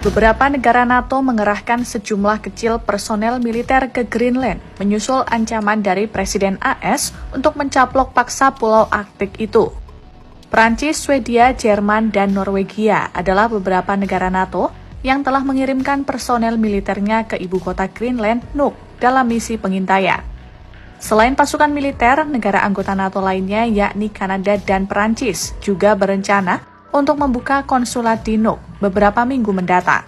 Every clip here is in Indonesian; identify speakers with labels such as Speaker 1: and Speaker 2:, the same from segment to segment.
Speaker 1: Beberapa negara NATO mengerahkan sejumlah kecil personel militer ke Greenland, menyusul ancaman dari Presiden AS untuk mencaplok paksa pulau Arktik itu. Prancis, Swedia, Jerman, dan Norwegia adalah beberapa negara NATO yang telah mengirimkan personel militernya ke ibu kota Greenland, Nuuk, dalam misi pengintaian. Selain pasukan militer, negara anggota NATO lainnya yakni Kanada dan Prancis juga berencana untuk membuka konsulat di Nuuk beberapa minggu mendatang.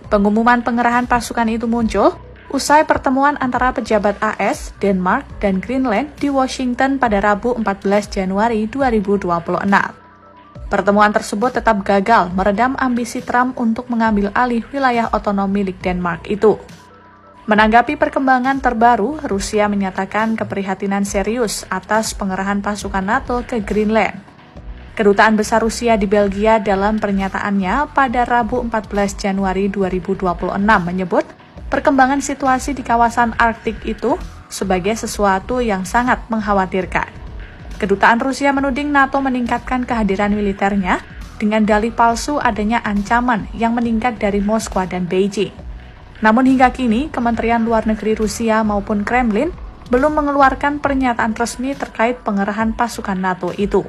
Speaker 1: Pengumuman pengerahan pasukan itu muncul usai pertemuan antara pejabat AS, Denmark, dan Greenland di Washington pada Rabu 14 Januari 2026. Pertemuan tersebut tetap gagal meredam ambisi Trump untuk mengambil alih wilayah otonom milik Denmark itu. Menanggapi perkembangan terbaru, Rusia menyatakan keprihatinan serius atas pengerahan pasukan NATO ke Greenland. Kedutaan Besar Rusia di Belgia dalam pernyataannya pada Rabu 14 Januari 2026 menyebut perkembangan situasi di kawasan Arktik itu sebagai sesuatu yang sangat mengkhawatirkan. Kedutaan Rusia menuding NATO meningkatkan kehadiran militernya dengan dalih palsu adanya ancaman yang meningkat dari Moskwa dan Beijing. Namun hingga kini, Kementerian Luar Negeri Rusia maupun Kremlin belum mengeluarkan pernyataan resmi terkait pengerahan pasukan NATO itu.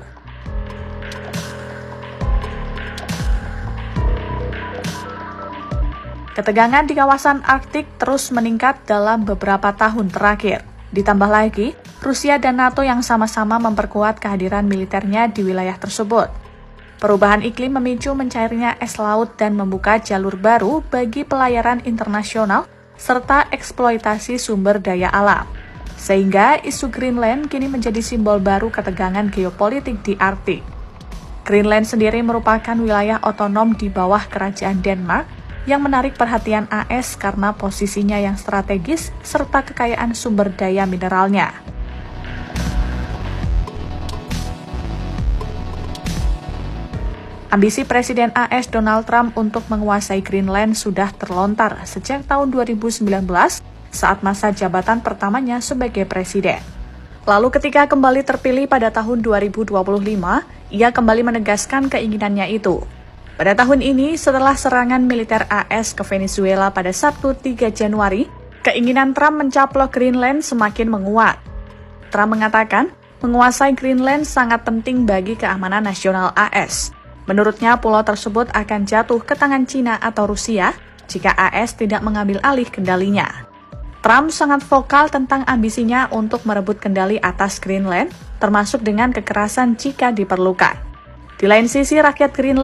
Speaker 1: Ketegangan di kawasan Arktik terus meningkat dalam beberapa tahun terakhir. Ditambah lagi, Rusia dan NATO yang sama-sama memperkuat kehadiran militernya di wilayah tersebut. Perubahan iklim memicu mencairnya es laut dan membuka jalur baru bagi pelayaran internasional serta eksploitasi sumber daya alam. Sehingga isu Greenland kini menjadi simbol baru ketegangan geopolitik di Arktik. Greenland sendiri merupakan wilayah otonom di bawah kerajaan Denmark yang menarik perhatian AS karena posisinya yang strategis serta kekayaan sumber daya mineralnya. Ambisi Presiden AS Donald Trump untuk menguasai Greenland sudah terlontar sejak tahun 2019 saat masa jabatan pertamanya sebagai presiden. Lalu ketika kembali terpilih pada tahun 2025, ia kembali menegaskan keinginannya itu. Pada tahun ini, setelah serangan militer AS ke Venezuela pada Sabtu 3 Januari, keinginan Trump mencaplok Greenland semakin menguat. Trump mengatakan, menguasai Greenland sangat penting bagi keamanan nasional AS. Menurutnya, pulau tersebut akan jatuh ke tangan Cina atau Rusia jika AS tidak mengambil alih kendalinya. Trump sangat vokal tentang ambisinya untuk merebut kendali atas Greenland, termasuk dengan kekerasan jika diperlukan. Di lain sisi, rakyat Greenland